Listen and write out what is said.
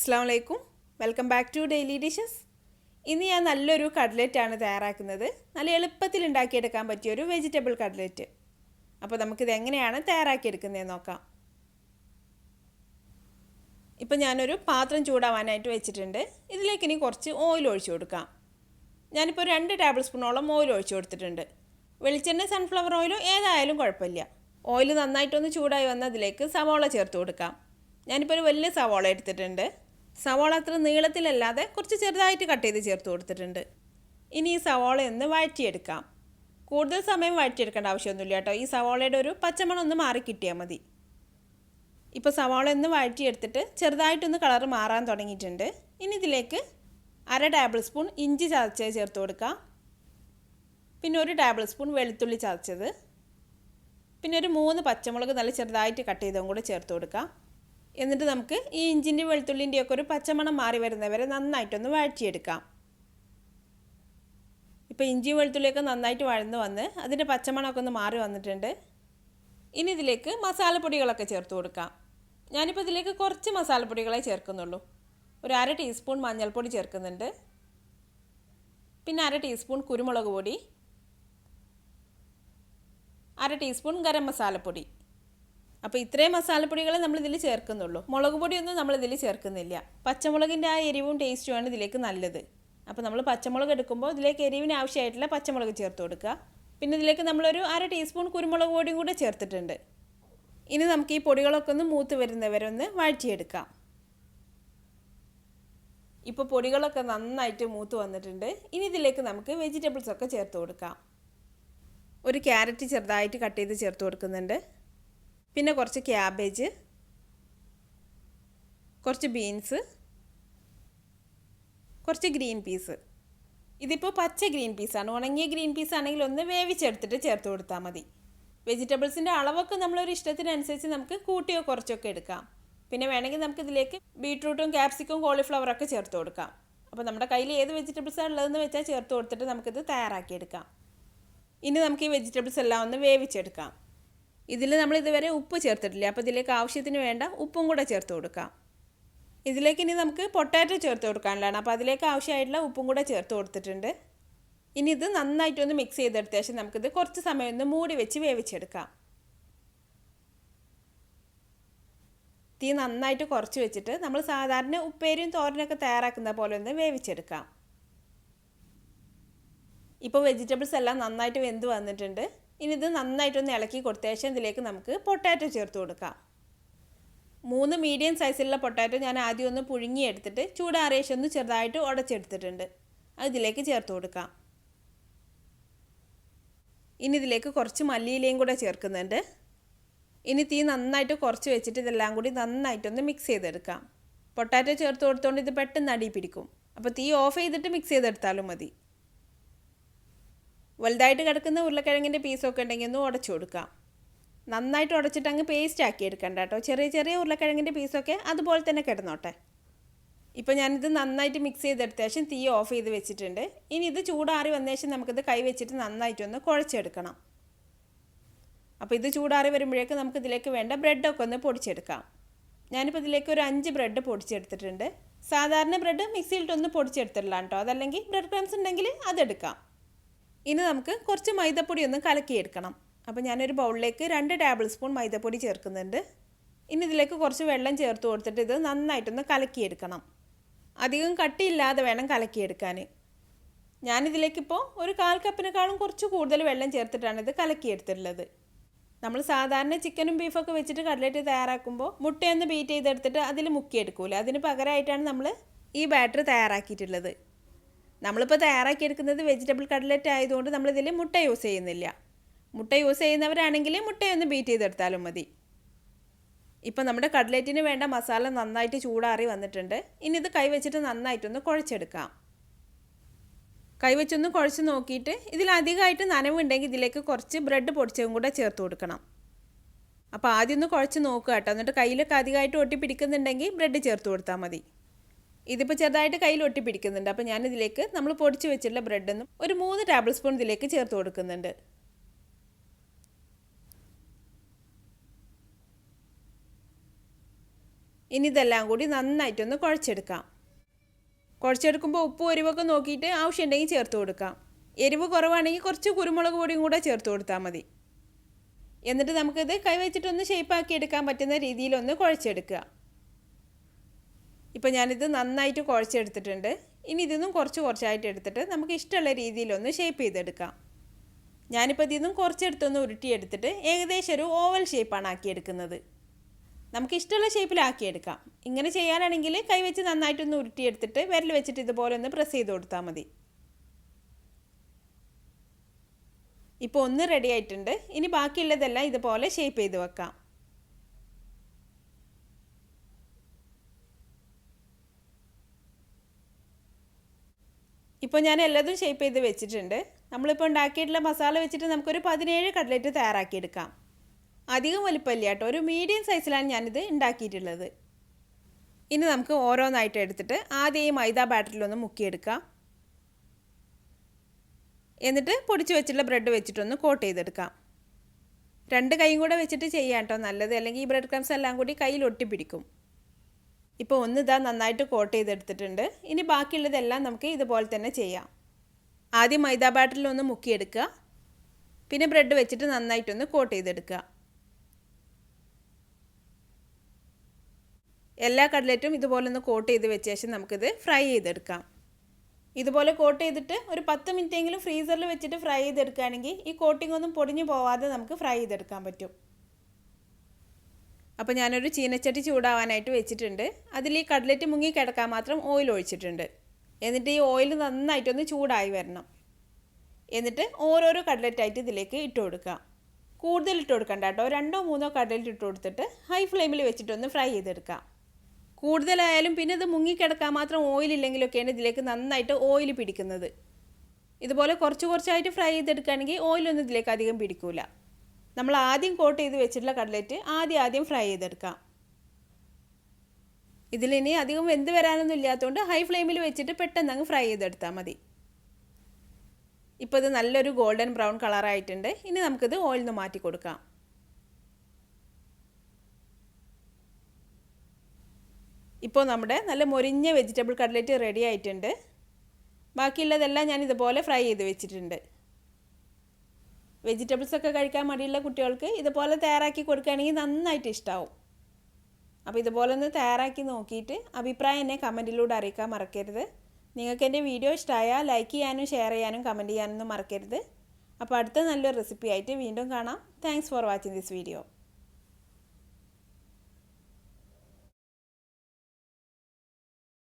അസ്സലാമു അലൈക്കും. Welcome back to daily dishes. ഇന്ന് ഞാൻ നല്ലൊരു കട്ട്ലറ്റാണ് തയ്യാറാക്കുന്നത്. നല്ല എളുപ്പത്തിൽ ഉണ്ടാക്കിയെടുക്കാൻ പറ്റിയൊരു വെജിറ്റബിൾ കട്ട്ലറ്റ്. അപ്പോൾ നമുക്കിത് എങ്ങനെയാണ് തയ്യാറാക്കിയെടുക്കുന്നതെന്ന് നോക്കാം. ഇപ്പോൾ ഞാനൊരു പാത്രം ചൂടാവാനായിട്ട് വെച്ചിട്ടുണ്ട്. ഇതിലേക്ക് ഇനി കുറച്ച് ഓയിൽ ഒഴിച്ചു കൊടുക്കാം. ഞാനിപ്പോൾ 2 ടേബിൾ സ്പൂണോളം ഓയിൽ ഒഴിച്ചു കൊടുത്തിട്ടുണ്ട്. വെളിച്ചെണ്ണ, സൺഫ്ലവർ ഓയിലോ ഏതായാലും കുഴപ്പമില്ല. ഓയിൽ നന്നായിട്ടൊന്ന് ചൂടായി വന്നതിലേക്ക് സവാള ചേർത്ത് കൊടുക്കാം. ഞാനിപ്പോൾ ഒരു വലിയ സവാള എടുത്തിട്ടുണ്ട്. സവാള അത്ര നീളത്തിലല്ലാതെ കുറച്ച് ചെറുതായിട്ട് കട്ട് ചെയ്ത് ചേർത്ത് കൊടുത്തിട്ടുണ്ട്. ഇനി ഈ സവാള ഒന്ന് വഴറ്റിയെടുക്കാം. കൂടുതൽ സമയം വഴറ്റിയെടുക്കേണ്ട ആവശ്യമൊന്നുമില്ല കേട്ടോ. ഈ സവാളയുടെ ഒരു പച്ചമണം ഒന്ന് മാറി കിട്ടിയാൽ മതി. ഇപ്പോൾ സവാള ഒന്ന് വഴറ്റിയെടുത്തിട്ട് ചെറുതായിട്ടൊന്ന് കളറ് മാറാൻ തുടങ്ങിയിട്ടുണ്ട്. ഇനി ഇതിലേക്ക് 1/2 ടേബിൾ സ്പൂൺ ഇഞ്ചി ചതച്ചത് ചേർത്ത് കൊടുക്കാം. പിന്നെ 1 ടേബിൾ സ്പൂൺ വെളുത്തുള്ളി ചതച്ചത്. പിന്നെ ഒരു 3 പച്ചമുളക് നല്ല ചെറുതായിട്ട് കട്ട് ചെയ്തതും കൂടെ ചേർത്ത് കൊടുക്കാം. എന്നിട്ട് നമുക്ക് ഈ ഇഞ്ചിൻ്റെയും വെളുത്തുള്ളിൻ്റെയൊക്കെ ഒരു പച്ചമണം മാറി വരുന്നവരെ നന്നായിട്ടൊന്ന് വഴറ്റിയെടുക്കാം. ഇപ്പോൾ ഇഞ്ചിയും വെളുത്തുള്ളിയൊക്കെ നന്നായിട്ട് വഴന്ന് വന്ന് അതിൻ്റെ പച്ചമണമൊക്കെ ഒന്ന് മാറി വന്നിട്ടുണ്ട്. ഇനി ഇതിലേക്ക് മസാലപ്പൊടികളൊക്കെ ചേർത്ത് കൊടുക്കാം. ഞാനിപ്പോൾ ഇതിലേക്ക് കുറച്ച് മസാലപ്പൊടികളെ ചേർക്കുന്നുള്ളൂ. ഒരു 1/2 ടീസ്പൂൺ മഞ്ഞൾപ്പൊടി ചേർക്കുന്നുണ്ട്. പിന്നെ 1/2 ടീസ്പൂൺ കുരുമുളക് പൊടി, 1/2 ടീസ്പൂൺ ഗരം മസാലപ്പൊടി. അപ്പോൾ ഇത്രയും മസാലപ്പൊടികളെ നമ്മളിതിൽ ചേർക്കുന്നുള്ളൂ. മുളക് പൊടിയൊന്നും നമ്മളിതിൽ ചേർക്കുന്നില്ല. പച്ചമുളകിൻ്റെ ആ എരിവും ടേസ്റ്റുമാണ് ഇതിലേക്ക് നല്ലത്. അപ്പോൾ നമ്മൾ പച്ചമുളക് എടുക്കുമ്പോൾ ഇതിലേക്ക് എരിവിന് ആവശ്യമായിട്ടുള്ള പച്ചമുളക് ചേർത്ത് കൊടുക്കുക. പിന്നെ ഇതിലേക്ക് നമ്മളൊരു 1/2 ടീസ്പൂൺ കുരുമുളക് പൊടിയും കൂടെ ചേർത്തിട്ടുണ്ട്. ഇനി നമുക്ക് ഈ പൊടികളൊക്കെ ഒന്ന് മൂത്ത് വരുന്നവരെ ഒന്ന് വഴറ്റിയെടുക്കാം. ഇപ്പോൾ പൊടികളൊക്കെ നന്നായിട്ട് മൂത്ത് വന്നിട്ടുണ്ട്. ഇനി ഇതിലേക്ക് നമുക്ക് വെജിറ്റബിൾസൊക്കെ ചേർത്ത് കൊടുക്കാം. ഒരു ക്യാരറ്റ് ചെറുതായിട്ട് കട്ട് ചെയ്ത് ചേർത്ത് കൊടുക്കുന്നുണ്ട്. പിന്നെ കുറച്ച് ക്യാബേജ്, കുറച്ച് ബീൻസ്, കുറച്ച് ഗ്രീൻ പീസ്. ഇതിപ്പോൾ പച്ച ഗ്രീൻ പീസാണ്. ഉണങ്ങിയ ഗ്രീൻ പീസ് ആണെങ്കിൽ ഒന്ന് വേവിച്ചെടുത്തിട്ട് ചേർത്ത് കൊടുത്താൽ മതി. വെജിറ്റബിൾസിൻ്റെ അളവൊക്കെ നമ്മളൊരു ഇഷ്ടത്തിനനുസരിച്ച് നമുക്ക് കൂട്ടിയോ കുറച്ചൊക്കെ എടുക്കാം. പിന്നെ വേണമെങ്കിൽ നമുക്ക് ഇതിലേക്ക് ബീട്രൂട്ടും ക്യാപ്സിക്കും കോളിഫ്ലവറൊക്കെ ചേർത്ത് കൊടുക്കാം. അപ്പോൾ നമ്മുടെ കയ്യിൽ ഏത് വെജിറ്റബിൾസാണ് ഉള്ളതെന്ന് വെച്ചാൽ ചേർത്ത് കൊടുത്തിട്ട് നമുക്കിത് തയ്യാറാക്കിയെടുക്കാം. ഇനി നമുക്ക് ഈ വെജിറ്റബിൾസ് എല്ലാം ഒന്ന് വേവിച്ചെടുക്കാം. ഇതിൽ നമ്മൾ ഇതുവരെ ഉപ്പ് ചേർത്തിട്ടില്ല. അപ്പോൾ ഇതിലേക്ക് ആവശ്യത്തിന് വേണ്ട ഉപ്പും കൂടെ ചേർത്ത് കൊടുക്കാം. ഇതിലേക്ക് ഇനി നമുക്ക് പൊട്ടാറ്റോ ചേർത്ത് കൊടുക്കാനുള്ളതാണ്. അപ്പോൾ അതിലേക്ക് ആവശ്യമായിട്ടുള്ള ഉപ്പും കൂടെ ചേർത്ത് കൊടുത്തിട്ടുണ്ട്. ഇനി ഇത് നന്നായിട്ടൊന്ന് മിക്സ് ചെയ്തെടുത്ത ശേഷം നമുക്കിത് കുറച്ച് സമയം ഒന്ന് മൂടി വെച്ച് വേവിച്ചെടുക്കാം. തീ നന്നായിട്ട് കുറച്ച് വെച്ചിട്ട് നമ്മൾ സാധാരണ ഉപ്പേരിയും തോരനൊക്കെ തയ്യാറാക്കുന്ന പോലെ ഒന്ന് വേവിച്ചെടുക്കാം. ഇപ്പോൾ വെജിറ്റബിൾസ് എല്ലാം നന്നായിട്ട് വെന്ത് വന്നിട്ടുണ്ട്. ഇനി ഇത് നന്നായിട്ടൊന്ന് ഇളക്കി കൊടുത്ത ശേഷം ഇതിലേക്ക് നമുക്ക് പൊട്ടാറ്റോ ചേർത്ത് കൊടുക്കാം. 3 മീഡിയം സൈസിലുള്ള പൊട്ടാറ്റോ ഞാൻ ആദ്യം ഒന്ന് പുഴുങ്ങിയെടുത്തിട്ട് ചൂടാറിയ ശേഷം ഒന്ന് ചെറുതായിട്ട് ഉടച്ചെടുത്തിട്ടുണ്ട്. അത് ഇതിലേക്ക് ചേർത്ത് കൊടുക്കാം. ഇനി ഇതിലേക്ക് കുറച്ച് മല്ലിയിലയും കൂടെ ചേർക്കുന്നുണ്ട്. ഇനി തീ നന്നായിട്ട് കുറച്ച് വെച്ചിട്ട് ഇതെല്ലാം കൂടി നന്നായിട്ടൊന്ന് മിക്സ് ചെയ്തെടുക്കാം. പൊട്ടാറ്റോ ചേർത്ത് കൊടുത്തുകൊണ്ട് ഇത് പെട്ടെന്ന് അടി പിടിക്കും. അപ്പോൾ തീ ഓഫ് ചെയ്തിട്ട് മിക്സ് ചെയ്തെടുത്താലും മതി. വലുതായിട്ട് കിടക്കുന്ന ഉരുളക്കിഴങ്ങിൻ്റെ പീസൊക്കെ ഉണ്ടെങ്കിൽ ഒന്ന് ഉടച്ചു കൊടുക്കാം. നന്നായിട്ട് ഉടച്ചിട്ട് അങ്ങ് പേസ്റ്റ് ആക്കി എടുക്കണ്ട കേട്ടോ. ചെറിയ ചെറിയ ഉരുളക്കിഴങ്ങിൻ്റെ പീസൊക്കെ അതുപോലെ തന്നെ കിടന്നോട്ടെ. ഇപ്പോൾ ഞാനിത് നന്നായിട്ട് മിക്സ് ചെയ്തെടുത്ത ശേഷം തീ ഓഫ് ചെയ്ത് വെച്ചിട്ടുണ്ട്. ഇനി ഇത് ചൂടാറി വന്ന ശേഷം നമുക്കിത് കൈ വെച്ചിട്ട് നന്നായിട്ടൊന്ന് കുഴച്ചെടുക്കണം. അപ്പോൾ ഇത് ചൂടാറി വരുമ്പോഴേക്ക് നമുക്കിതിലേക്ക് വേണ്ട ബ്രെഡൊക്കെ ഒന്ന് പൊടിച്ചെടുക്കാം. ഞാനിപ്പോൾ ഇതിലേക്ക് ഒരു 5 ബ്രെഡ് പൊടിച്ചെടുത്തിട്ടുണ്ട്. സാധാരണ ബ്രെഡ് മിക്സിയിലിട്ടൊന്ന് പൊടിച്ചെടുത്തിടலாம் കേട്ടോ. അതല്ലെങ്കിൽ ബ്രെഡ് ക്രംസ് ഉണ്ടെങ്കിൽ അതെടുക്കാം. ഇനി നമുക്ക് കുറച്ച് മൈദപ്പൊടി ഒന്ന് കലക്കിയെടുക്കണം. അപ്പോൾ ഞാനൊരു ബൗളിലേക്ക് 2 ടേബിൾ സ്പൂൺ മൈദപ്പൊടി ചേർക്കുന്നുണ്ട്. ഇനി ഇതിലേക്ക് കുറച്ച് വെള്ളം ചേർത്ത് കൊടുത്തിട്ട് ഇത് നന്നായിട്ടൊന്ന് കലക്കിയെടുക്കണം. അധികം കട്ടിയില്ലാതെ വേണം കലക്കിയെടുക്കാൻ. ഞാനിതിലേക്കിപ്പോൾ ഒരു 1/4 കപ്പിനേക്കാളും കുറച്ച് കൂടുതൽ വെള്ളം ചേർത്തിട്ടാണ് ഇത് കലക്കിയെടുത്തിട്ടുള്ളത്. നമ്മൾ സാധാരണ ചിക്കനും ബീഫൊക്കെ വെച്ചിട്ട് കട്ട്ലറ്റ് തയ്യാറാക്കുമ്പോൾ മുട്ടയൊന്ന് ബീറ്റ് ചെയ്തെടുത്തിട്ട് അതിൽ മുക്കിയെടുക്കൂല. അതിന് പകരമായിട്ടാണ് നമ്മൾ ഈ ബാറ്റർ തയ്യാറാക്കിയിട്ടുള്ളത്. നമ്മളിപ്പോൾ തയ്യാറാക്കിയെടുക്കുന്നത് വെജിറ്റബിൾ കട്ട്ലറ്റ് ആയതുകൊണ്ട് നമ്മളിതിൽ മുട്ട യൂസ് ചെയ്യുന്നില്ല. മുട്ട യൂസ് ചെയ്യുന്നവരാണെങ്കിൽ മുട്ടയൊന്ന് ബീറ്റ് ചെയ്തെടുത്താലും മതി. ഇപ്പോൾ നമ്മുടെ കട്ട്ലറ്റിന് വേണ്ട മസാല നന്നായിട്ട് ചൂടാറി വന്നിട്ടുണ്ട്. ഇനി ഇത് കൈവച്ചിട്ട് നന്നായിട്ടൊന്ന് കുഴച്ചെടുക്കാം. കൈവച്ചൊന്ന് കുഴച്ച് നോക്കിയിട്ട് ഇതിലധികമായിട്ട് നനവുണ്ടെങ്കിൽ ഇതിലേക്ക് കുറച്ച് ബ്രെഡ് പൊടിച്ചതും കൂടെ ചേർത്ത് കൊടുക്കണം. അപ്പോൾ ആദ്യം ഒന്ന് കുഴച്ച് നോക്കുക കേട്ടോ. എന്നിട്ട് കയ്യിലൊക്കെ അധികമായിട്ട് ഒട്ടിപ്പിടിക്കുന്നുണ്ടെങ്കിൽ ബ്രെഡ് ചേർത്ത് കൊടുത്താൽ മതി. ഇതിപ്പോൾ ചെറുതായിട്ട് കയ്യിൽ ഒട്ടിപ്പിടിക്കുന്നുണ്ട്. അപ്പോൾ ഞാനിതിലേക്ക് നമ്മൾ പൊടിച്ച് വെച്ചിട്ടുള്ള ബ്രെഡൊന്നും ഒരു 3 ടേബിൾ സ്പൂൺ ഇതിലേക്ക് ചേർത്ത് കൊടുക്കുന്നുണ്ട്. ഇനി ഇതെല്ലാം കൂടി നന്നായിട്ടൊന്ന് കുഴച്ചെടുക്കാം. കുഴച്ചെടുക്കുമ്പോൾ ഉപ്പും എരിവൊക്കെ നോക്കിയിട്ട് ആവശ്യമുണ്ടെങ്കിൽ ചേർത്ത് കൊടുക്കാം. എരിവ് കുറവാണെങ്കിൽ കുറച്ച് കുരുമുളക് പൊടിയും കൂടെ ചേർത്ത് കൊടുത്താൽ മതി. എന്നിട്ട് നമുക്കിത് കൈവച്ചിട്ടൊന്ന് ഷേപ്പാക്കി എടുക്കാൻ പറ്റുന്ന രീതിയിലൊന്ന് കുഴച്ചെടുക്കുക. ഇപ്പോൾ ഞാനിത് നന്നായിട്ട് കുഴച്ചെടുത്തിട്ടുണ്ട്. ഇനി ഇതൊന്നും കുറച്ചായിട്ട് എടുത്തിട്ട് നമുക്ക് ഇഷ്ടമുള്ള രീതിയിലൊന്ന് ഷേപ്പ് ചെയ്തെടുക്കാം. ഞാനിപ്പോൾ ഇതിൽ നിന്നും കുറച്ചെടുത്തൊന്ന് ഉരുട്ടിയെടുത്തിട്ട് ഏകദേശം ഒരു ഓവൽ ഷേപ്പാണ് ആക്കിയെടുക്കുന്നത്. നമുക്ക് ഇഷ്ടമുള്ള ഷേപ്പിലാക്കിയെടുക്കാം. ഇങ്ങനെ ചെയ്യാനാണെങ്കിൽ കൈവച്ച് നന്നായിട്ടൊന്ന് ഉരുട്ടിയെടുത്തിട്ട് വിരൽ വെച്ചിട്ട് ഇതുപോലെ ഒന്ന് പ്രസ് ചെയ്ത് കൊടുത്താൽ മതി. ഇപ്പോൾ ഒന്ന് റെഡി ആയിട്ടുണ്ട്. ഇനി ബാക്കിയുള്ളതെല്ലാം ഇതുപോലെ ഷേപ്പ് ചെയ്ത് വെക്കാം. ഇപ്പോൾ ഞാൻ എല്ലാതും ഷേപ്പ് ചെയ്ത് വെച്ചിട്ടുണ്ട്. നമ്മളിപ്പോൾ ഉണ്ടാക്കിയിട്ടുള്ള മസാല വെച്ചിട്ട് നമുക്കൊരു 17 കട്ട്ലറ്റ് തയ്യാറാക്കിയെടുക്കാം. അധികം വലിപ്പമില്ല കേട്ടോ, ഒരു മീഡിയം സൈസിലാണ് ഞാനിത് ഉണ്ടാക്കിയിട്ടുള്ളത്. ഇനി നമുക്ക് ഓരോന്നായിട്ട് എടുത്തിട്ട് ആദ്യം ഈ മൈദ ബാറ്ററിലൊന്ന് മുക്കിയെടുക്കാം. എന്നിട്ട് പൊടിച്ച് വെച്ചിട്ടുള്ള ബ്രെഡ് വെച്ചിട്ടൊന്ന് കോട്ട് ചെയ്തെടുക്കാം. 2 കൈയും കൂടെ വെച്ചിട്ട് ചെയ്യാം കേട്ടോ നല്ലത്, അല്ലെങ്കിൽ ഈ ബ്രെഡ് ക്രംസ് എല്ലാം കൂടി കയ്യിൽ ഒട്ടിപ്പിടിക്കും. ഇപ്പോൾ ഒന്ന് ഇതാ നന്നായിട്ട് കോട്ട് ചെയ്തെടുത്തിട്ടുണ്ട്. ഇനി ബാക്കിയുള്ളതെല്ലാം നമുക്ക് ഇതുപോലെ തന്നെ ചെയ്യാം. ആദ്യം മൈദ ബാറ്ററിലൊന്ന് മുക്കിയെടുക്കുക. പിന്നെ ബ്രെഡ് വെച്ചിട്ട് നന്നായിട്ടൊന്ന് കോട്ട് ചെയ്തെടുക്കുക. എല്ലാ കട്ട്ലറ്റും ഇതുപോലെ ഒന്ന് കോട്ട് ചെയ്ത് വെച്ച ശേഷം നമുക്കിത് ഫ്രൈ ചെയ്തെടുക്കാം. ഇതുപോലെ കോട്ട് ചെയ്തിട്ട് ഒരു 10 മിനിറ്റെങ്കിലും ഫ്രീസറിൽ വെച്ചിട്ട് ഫ്രൈ ചെയ്തെടുക്കുകയാണെങ്കിൽ ഈ കോട്ടിംഗ് ഒന്നും പൊടിഞ്ഞു പോവാതെ നമുക്ക് ഫ്രൈ ചെയ്തെടുക്കാൻ പറ്റും. അപ്പോൾ ഞാനൊരു ചീനച്ചട്ടി ചൂടാവാനായിട്ട് വെച്ചിട്ടുണ്ട്. അതിൽ ഈ കട്ട്ലറ്റ് മുങ്ങി കിടക്കാൻ മാത്രം ഓയിൽ ഒഴിച്ചിട്ടുണ്ട്. എന്നിട്ട് ഈ ഓയിൽ നന്നായിട്ടൊന്ന് ചൂടായി വരണം. എന്നിട്ട് ഓരോരോ കട്ട്ലറ്റായിട്ട് ഇതിലേക്ക് ഇട്ട് കൊടുക്കുക. കൂടുതൽ ഇട്ട് കൊടുക്കണ്ട കേട്ടോ, 2-3 കട്ട്ലറ്റ് ഇട്ട് കൊടുത്തിട്ട് ഹൈ ഫ്ലെയിമിൽ വെച്ചിട്ടൊന്ന് ഫ്രൈ ചെയ്തെടുക്കാം. കൂടുതലായാലും പിന്നെ ഇത് മുങ്ങിക്കിടക്കാൻ മാത്രം ഓയിലില്ലെങ്കിലൊക്കെയാണ് ഇതിലേക്ക് നന്നായിട്ട് ഓയിൽ പിടിക്കുന്നത്. ഇതുപോലെ കുറച്ചായിട്ട് ഫ്രൈ ചെയ്തെടുക്കുകയാണെങ്കിൽ ഓയിലൊന്നും ഇതിലേക്ക് അധികം പിടിക്കില്ല. നമ്മൾ ആദ്യം കോട്ട് ചെയ്ത് വെച്ചിട്ടുള്ള കട്ട്ലറ്റ് ആദ്യം ഫ്രൈ ചെയ്തെടുക്കാം. ഇതിലിനി അധികം വെന്ത് വരാനൊന്നും ഇല്ലാത്തതുകൊണ്ട് ഹൈ ഫ്ലെയിമിൽ വെച്ചിട്ട് പെട്ടെന്ന് അങ്ങ് ഫ്രൈ ചെയ്തെടുത്താൽ മതി. ഇപ്പോൾ ഇത് നല്ലൊരു ഗോൾഡൻ ബ്രൗൺ കളറായിട്ടുണ്ട്. ഇനി നമുക്കിത് ഓയിലിൽ നിന്ന് മാറ്റി കൊടുക്കാം. ഇപ്പോൾ നമ്മുടെ നല്ല മൊരിഞ്ഞ വെജിറ്റബിൾ കട്ട്ലറ്റ് റെഡി ആയിട്ടുണ്ട്. ബാക്കിയുള്ളതെല്ലാം ഞാൻ ഇതുപോലെ ഫ്രൈ ചെയ്ത് വെച്ചിട്ടുണ്ട്. വെജിറ്റബിൾസൊക്കെ കഴിക്കാൻ മടിയുള്ള കുട്ടികൾക്ക് ഇതുപോലെ തയ്യാറാക്കി കൊടുക്കുകയാണെങ്കിൽ നന്നായിട്ട് ഇഷ്ടമാവും. അപ്പോൾ ഇതുപോലെ ഒന്ന് തയ്യാറാക്കി നോക്കിയിട്ട് അഭിപ്രായം എന്നെ കമൻറ്റിലൂടെ അറിയിക്കാൻ മറക്കരുത്. നിങ്ങൾക്ക് എൻ്റെ വീഡിയോ ഇഷ്ടമായാൽ ലൈക്ക് ചെയ്യാനും ഷെയർ ചെയ്യാനും കമൻറ്റ് ചെയ്യാനൊന്നും മറക്കരുത്. അപ്പോൾ അടുത്ത നല്ലൊരു റെസിപ്പി ആയിട്ട് വീണ്ടും കാണാം. Thanks for watching this video.